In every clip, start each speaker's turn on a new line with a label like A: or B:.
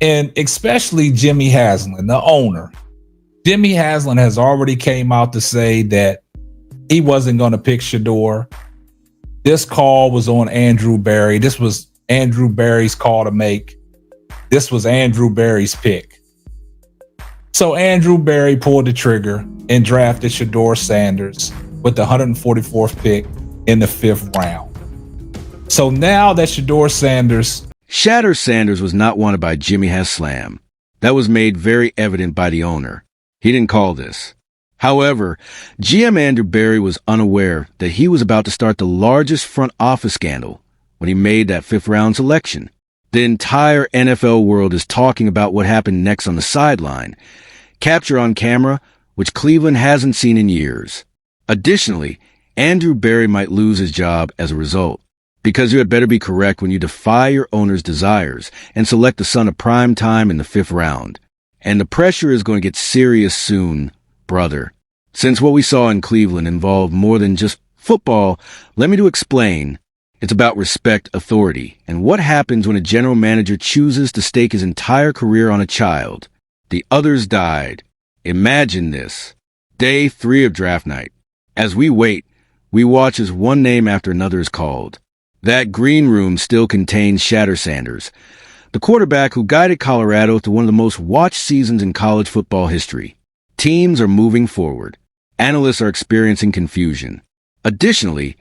A: And especially Jimmy Haslam, the owner. Jimmy Haslam has already came out to say that he wasn't going to pick Shedeur. This call was on Andrew Berry. This was Andrew Berry's call to make. This was Andrew Berry's pick. So Andrew Berry pulled the trigger and drafted Shedeur Sanders with the 144th pick in the 5th round. So now that Shedeur
B: Sanders was not wanted by Jimmy Haslam. That was made very evident by the owner. He didn't call this. However, GM Andrew Berry was unaware that he was about to start the largest front office scandal when he made that 5th round selection. The entire NFL world is talking about what happened next on the sideline, capture on camera, which Cleveland hasn't seen in years. Additionally, Andrew Berry might lose his job as a result, because you had better be correct when you defy your owner's desires and select the son of prime time in the 5th round. And the pressure is going to get serious soon, brother. Since what we saw in Cleveland involved more than just football, let me explain. It's about respect, authority, and what happens when a general manager chooses to stake his entire career on a child. The others died. Imagine this. Day 3 of draft night. As we wait, we watch as one name after another is called. That green room still contains Shedeur Sanders, the quarterback who guided Colorado to one of the most watched seasons in college football history. Teams are moving forward. Analysts are experiencing confusion. Additionally,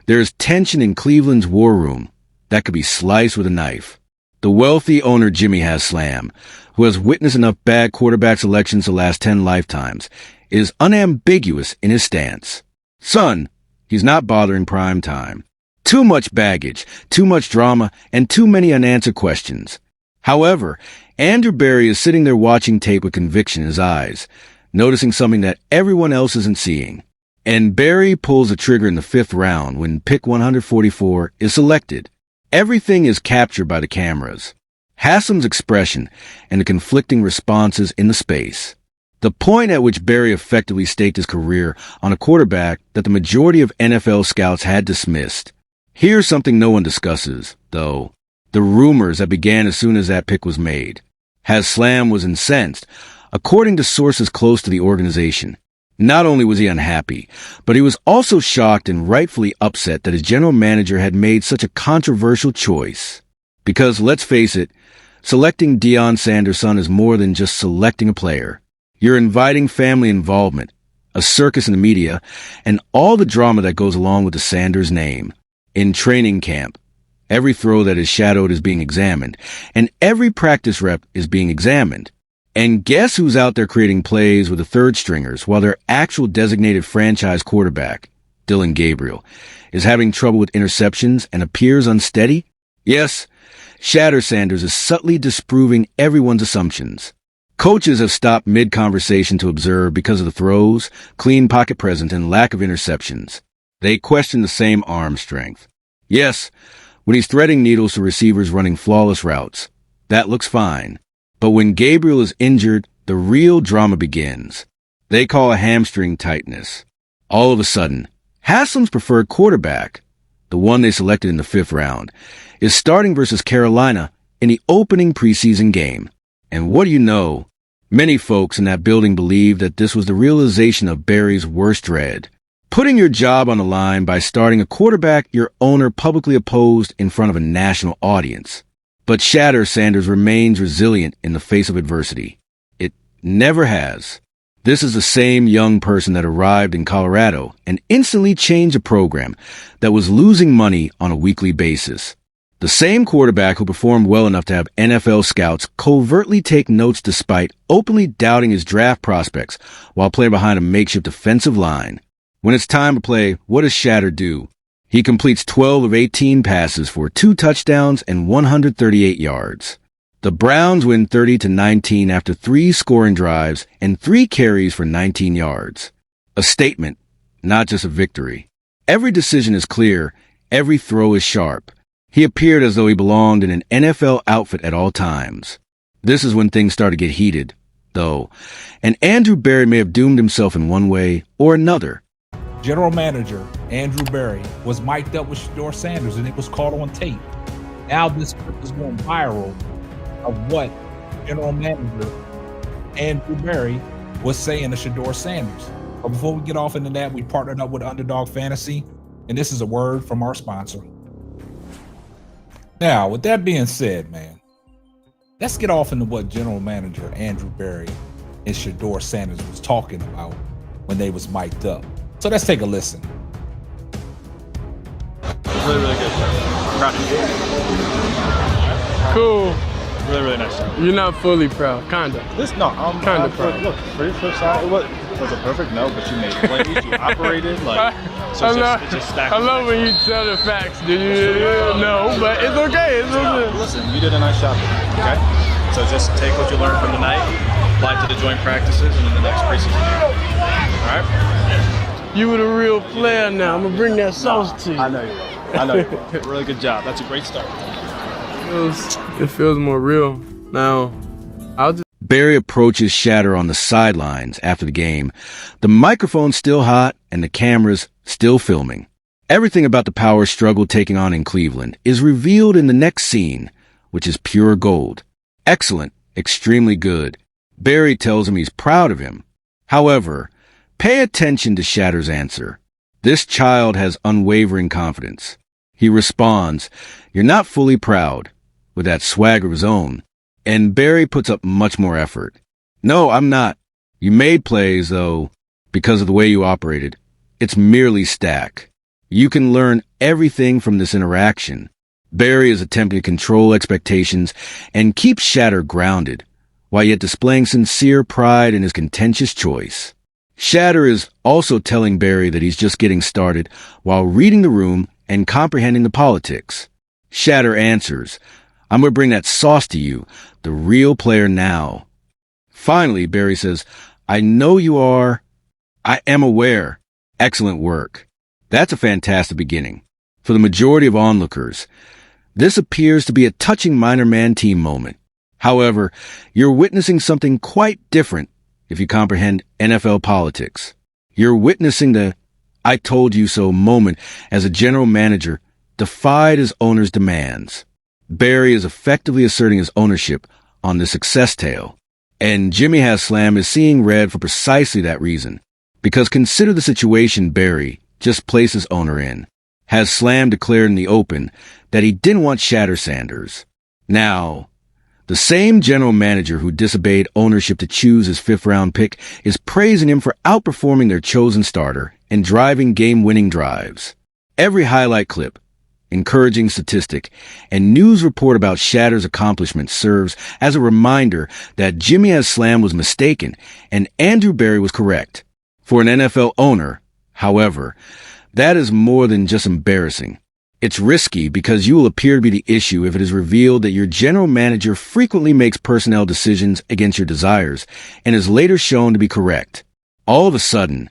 B: there is tension in Cleveland's war room that could be sliced with a knife. The wealthy owner Jimmy Haslam, who has witnessed enough bad quarterback selections the last 10 lifetimes, is unambiguous in his stance. Son, he's not bothering prime time. Too much baggage, too much drama, and too many unanswered questions. However, Andrew Berry is sitting there watching tape with conviction in his eyes, noticing something that everyone else isn't seeing. And Berry pulls the trigger in the 5th round when pick 144 is selected. Everything is captured by the cameras. Haslam's expression and the conflicting responses in the space. The point at which Berry effectively staked his career on a quarterback that the majority of NFL scouts had dismissed. Here's something no one discusses, though. The rumors that began as soon as that pick was made. Haslam was incensed, according to sources close to the organization. Not only was he unhappy, but he was also shocked and rightfully upset that his general manager had made such a controversial choice. Because, let's face it, selecting Deion Sanders' son is more than just selecting a player. You're inviting family involvement, a circus in the media, and all the drama that goes along with the Sanders name. In training camp, every throw that is shadowed is being examined, and every practice rep is being examined. And guess who's out there creating plays with the third stringers while their actual designated franchise quarterback, Dillon Gabriel, is having trouble with interceptions and appears unsteady? Yes, Shedeur Sanders is subtly disproving everyone's assumptions. Coaches have stopped mid-conversation to observe because of the throws, clean pocket presence, and lack of interceptions. They question the same arm strength. Yes, when he's threading needles to receivers running flawless routes, that looks fine. But when Gabriel is injured, the real drama begins. They call a hamstring tightness. All of a sudden, Haslam's preferred quarterback, the one they selected in the 5th round, is starting versus Carolina in the opening preseason game. And what do you know? Many folks in that building believe that this was the realization of Berry's worst dread. Putting your job on the line by starting a quarterback your owner publicly opposed in front of a national audience. But Shedeur Sanders remains resilient in the face of adversity. It never has. This is the same young person that arrived in Colorado and instantly changed a program that was losing money on a weekly basis. The same quarterback who performed well enough to have NFL scouts covertly take notes despite openly doubting his draft prospects while playing behind a makeshift defensive line. When it's time to play, what does Shedeur do? He completes 12 of 18 passes for 2 touchdowns and 138 yards. The Browns win 30-19 after 3 scoring drives and 3 carries for 19 yards. A statement, not just a victory. Every decision is clear. Every throw is sharp. He appeared as though he belonged in an NFL outfit at all times. This is when things start to get heated, though, and Andrew Berry may have doomed himself in one way or another.
A: General manager Andrew Berry was mic'd up with Shedeur Sanders, and it was caught on tape. Now this clip is going viral of what general manager Andrew Berry was saying to Shedeur Sanders. But before we get off into that, we partnered up with Underdog Fantasy, and this is a word from our sponsor. Now, with that being said, man, let's get off into what general manager Andrew Berry and Shedeur Sanders was talking about when they was mic'd up. So let's take a listen.
C: Really, really good. Proud of you.
D: Cool.
C: Really, really nice job.
D: You're not fully proud, kinda.
C: I'm
D: kinda proud.
C: Look, for your first side, it was a perfect no, but you made plays, you operated, like, so it just stacked.
D: I love when you tell the facts, did you? No, but it's okay. It's okay.
C: Listen, you did a nice job, okay? So just take what you learned from tonight, apply it to the joint practices, and in the next preseason game. All right?
D: You were the real player now. I'm gonna bring that sauce to you.
C: I know you will. I know you will. Really good job. That's a great start.
D: It feels more real now.
B: Berry approaches Shedeur on the sidelines after the game. The microphone's still hot and the camera's still filming. Everything about the power struggle taking on in Cleveland is revealed in the next scene, which is pure gold. Excellent, extremely good. Berry tells him he's proud of him. However, pay attention to Shedeur's answer. This child has unwavering confidence. He responds, "You're not fully proud," with that swagger of his own. And Berry puts up much more effort. "No, I'm not. You made plays, though, because of the way you operated. It's merely stack. You can learn everything from this interaction." Berry is attempting to control expectations and keep Shedeur grounded, while yet displaying sincere pride in his contentious choice. Shedeur is also telling Berry that he's just getting started while reading the room and comprehending the politics. Shedeur answers, "I'm going to bring that sauce to you, the real player now." Finally, Berry says, "I know you are. I am aware. Excellent work." That's a fantastic beginning. For the majority of onlookers, this appears to be a touching minor man team moment. However, you're witnessing something quite different if you comprehend NFL politics. You're witnessing the "I told you so" moment as a general manager defied his owner's demands. Berry is effectively asserting his ownership on the success tale. And Jimmy Haslam is seeing red for precisely that reason. Because consider the situation Berry just placed his owner in. Haslam declared in the open that he didn't want Shedeur Sanders. Now, the same general manager who disobeyed ownership to choose his fifth-round pick is praising him for outperforming their chosen starter and driving game-winning drives. Every highlight clip, encouraging statistic, and news report about Shedeur's accomplishments serves as a reminder that Jimmy Haslam was mistaken and Andrew Berry was correct. For an NFL owner, however, that is more than just embarrassing. It's risky because you will appear to be the issue if it is revealed that your general manager frequently makes personnel decisions against your desires and is later shown to be correct. All of a sudden,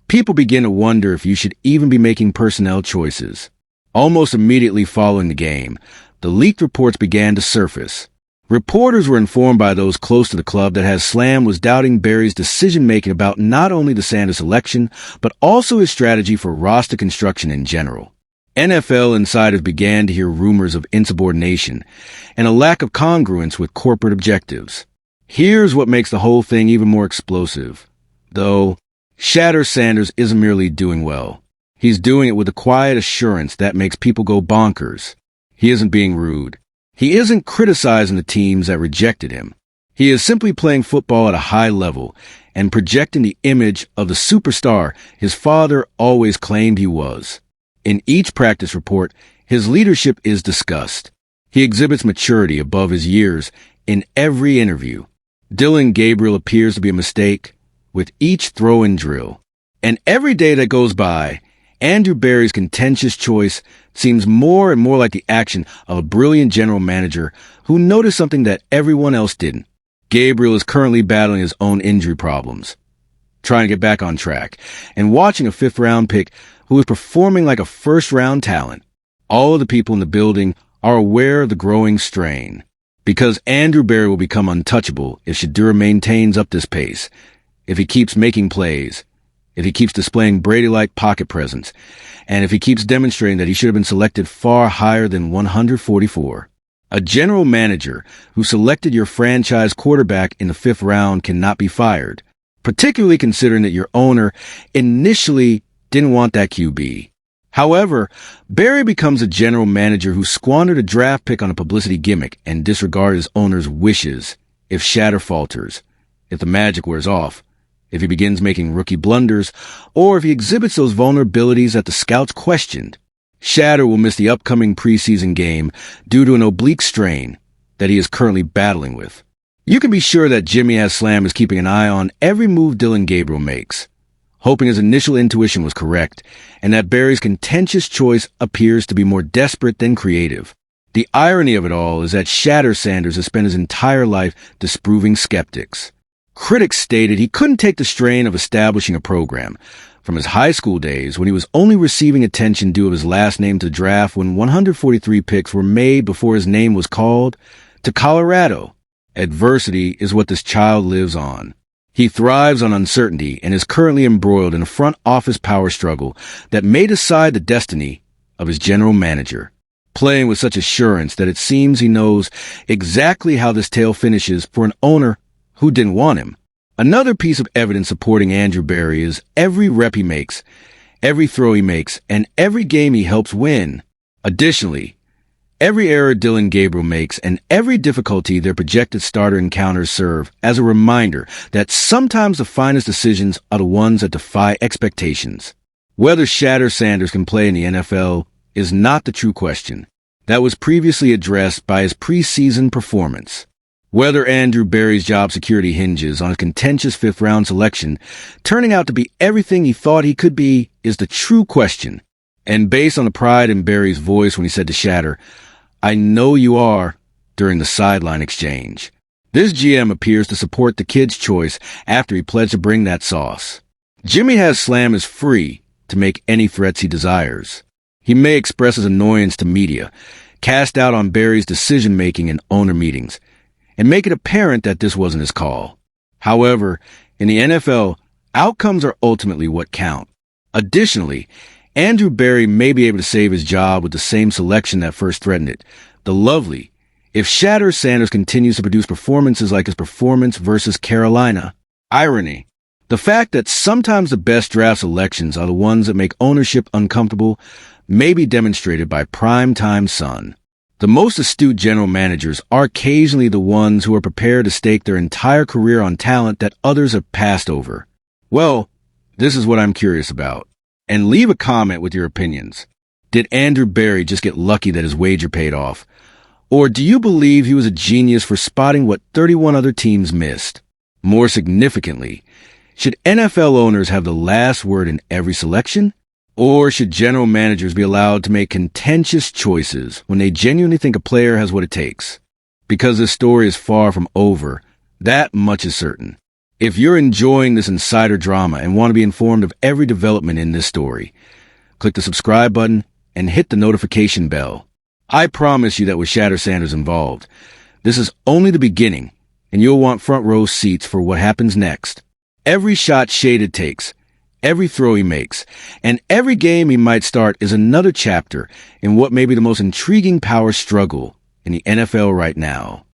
B: people begin to wonder if you should even be making personnel choices. Almost immediately following the game, the leaked reports began to surface. Reporters were informed by those close to the club that Haslam was doubting Berry's decision-making about not only the Sanders selection, but also his strategy for roster construction in general. NFL insiders began to hear rumors of insubordination and a lack of congruence with corporate objectives. Here's what makes the whole thing even more explosive. Though, Shedeur Sanders isn't merely doing well. He's doing it with a quiet assurance that makes people go bonkers. He isn't being rude. He isn't criticizing the teams that rejected him. He is simply playing football at a high level and projecting the image of the superstar his father always claimed he was. In each practice report, his leadership is discussed. He exhibits maturity above his years in every interview. Dillon Gabriel appears to be a mistake with each throw and drill. And every day that goes by, Andrew Berry's contentious choice seems more and more like the action of a brilliant general manager who noticed something that everyone else didn't. Gabriel is currently battling his own injury problems, trying to get back on track, and watching a fifth-round pick who is performing like a first-round talent. All of the people in the building are aware of the growing strain, because Andrew Berry will become untouchable if Shedeur maintains up this pace, if he keeps making plays, if he keeps displaying Brady-like pocket presence, and if he keeps demonstrating that he should have been selected far higher than 144. A general manager who selected your franchise quarterback in the 5th round cannot be fired, particularly considering that your owner initially didn't want that QB. However, Berry becomes a general manager who squandered a draft pick on a publicity gimmick and disregarded his owner's wishes if Shedeur falters, if the magic wears off, if he begins making rookie blunders, or if he exhibits those vulnerabilities that the scouts questioned. Shedeur will miss the upcoming preseason game due to an oblique strain that he is currently battling with. You can be sure that Jimmy Haslam is keeping an eye on every move Dillon Gabriel makes, hoping his initial intuition was correct, and that Berry's contentious choice appears to be more desperate than creative. The irony of it all is that Shedeur Sanders has spent his entire life disproving skeptics. Critics stated he couldn't take the strain of establishing a program, from his high school days when he was only receiving attention due to his last name to the draft when 143 picks were made before his name was called, to Colorado. Adversity is what this child lives on. He thrives on uncertainty and is currently embroiled in a front office power struggle that may decide the destiny of his general manager, playing with such assurance that it seems he knows exactly how this tale finishes for an owner who didn't want him. Another piece of evidence supporting Andrew Berry is every rep he makes, every throw he makes, and every game he helps win. Additionally, every error Dillon Gabriel makes and every difficulty their projected starter encounters serve as a reminder that sometimes the finest decisions are the ones that defy expectations. Whether Shedeur Sanders can play in the NFL is not the true question. That was previously addressed by his preseason performance. Whether Andrew Berry's job security hinges on a contentious 5th round selection turning out to be everything he thought he could be is the true question. And based on the pride in Berry's voice when he said to Shedeur, "I know you are," during the sideline exchange, this GM appears to support the kid's choice after he pledged to bring that sauce. Jimmy Haslam is free to make any threats he desires. He may express his annoyance to media, cast doubt on Berry's decision-making in owner meetings, and make it apparent that this wasn't his call. However, in the NFL, outcomes are ultimately what count. Additionally, Andrew Berry may be able to save his job with the same selection that first threatened it, the lovely, if Shedeur Sanders continues to produce performances like his performance versus Carolina. Irony. The fact that sometimes the best draft selections are the ones that make ownership uncomfortable may be demonstrated by primetime Sun. The most astute general managers are occasionally the ones who are prepared to stake their entire career on talent that others have passed over. Well, this is what I'm curious about. And leave a comment with your opinions. Did Andrew Berry just get lucky that his wager paid off? Or do you believe he was a genius for spotting what 31 other teams missed? More significantly, should NFL owners have the last word in every selection? Or should general managers be allowed to make contentious choices when they genuinely think a player has what it takes? Because this story is far from over, that much is certain. If you're enjoying this insider drama and want to be informed of every development in this story, click the subscribe button and hit the notification bell. I promise you that with Shedeur Sanders involved, this is only the beginning, and you'll want front row seats for what happens next. Every shot Shedeur takes, every throw he makes, and every game he might start is another chapter in what may be the most intriguing power struggle in the NFL right now.